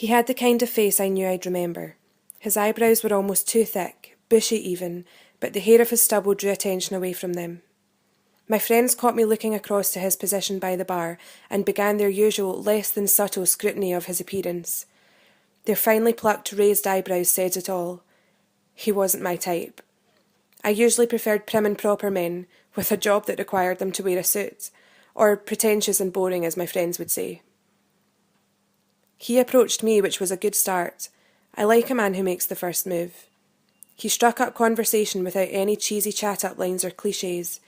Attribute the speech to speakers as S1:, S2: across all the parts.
S1: He had the kind of face I knew I'd remember. His eyebrows were almost too thick, bushy even, but the hair of his stubble drew attention away from them. My friends caught me looking across to his position by the bar and began their usual, less than subtle scrutiny of his appearance. Their finely plucked, raised eyebrows said it all. He wasn't my type. I usually preferred prim and proper men, with a job that required them to wear a suit, or pretentious and boring, as my friends would say. He approached me, which was a good start. I like a man who makes the first move. He struck up conversation without any cheesy chat-up lines or clichés.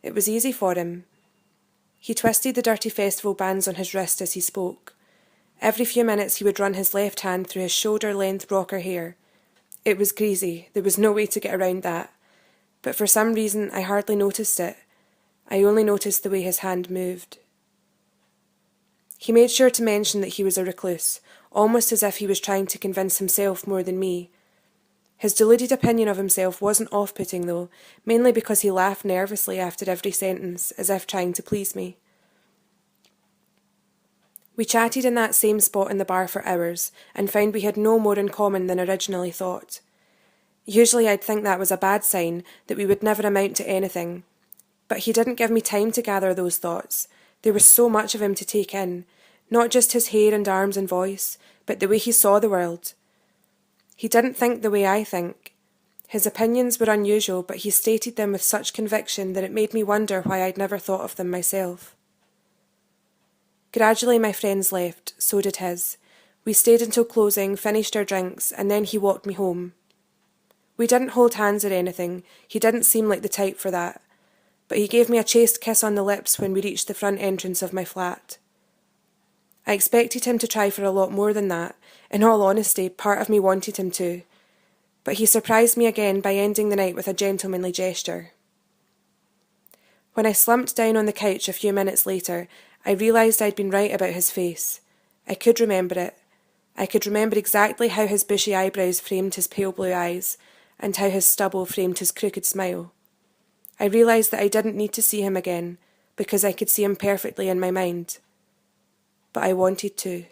S1: It was easy for him. He twisted the dirty festival bands on his wrist as he spoke. Every few minutes he would run his left hand through his shoulder-length rocker hair. It was greasy, there was no way to get around that. But for some reason I hardly noticed it. I only noticed the way his hand moved. He made sure to mention that he was a recluse, almost as if he was trying to convince himself more than me. His deluded opinion of himself wasn't off-putting, though, mainly because he laughed nervously after every sentence, as if trying to please me. We chatted in that same spot in the bar for hours, and found we had no more in common than originally thought. Usually I'd think that was a bad sign, that we would never amount to anything. But he didn't give me time to gather those thoughts. There was so much of him to take in, not just his hair and arms and voice, but the way he saw the world. He didn't think the way I think. His opinions were unusual, but he stated them with such conviction that it made me wonder why I'd never thought of them myself. Gradually my friends left, so did his. We stayed until closing, finished our drinks, and then he walked me home. We didn't hold hands or anything, he didn't seem like the type for that, but he gave me a chaste kiss on the lips when we reached the front entrance of my flat. I expected him to try for a lot more than that. In all honesty, part of me wanted him to. But he surprised me again by ending the night with a gentlemanly gesture. When I slumped down on the couch a few minutes later, I realised I'd been right about his face. I could remember it. I could remember exactly how his bushy eyebrows framed his pale blue eyes, and how his stubble framed his crooked smile. I realised that I didn't need to see him again, because I could see him perfectly in my mind. But I wanted to.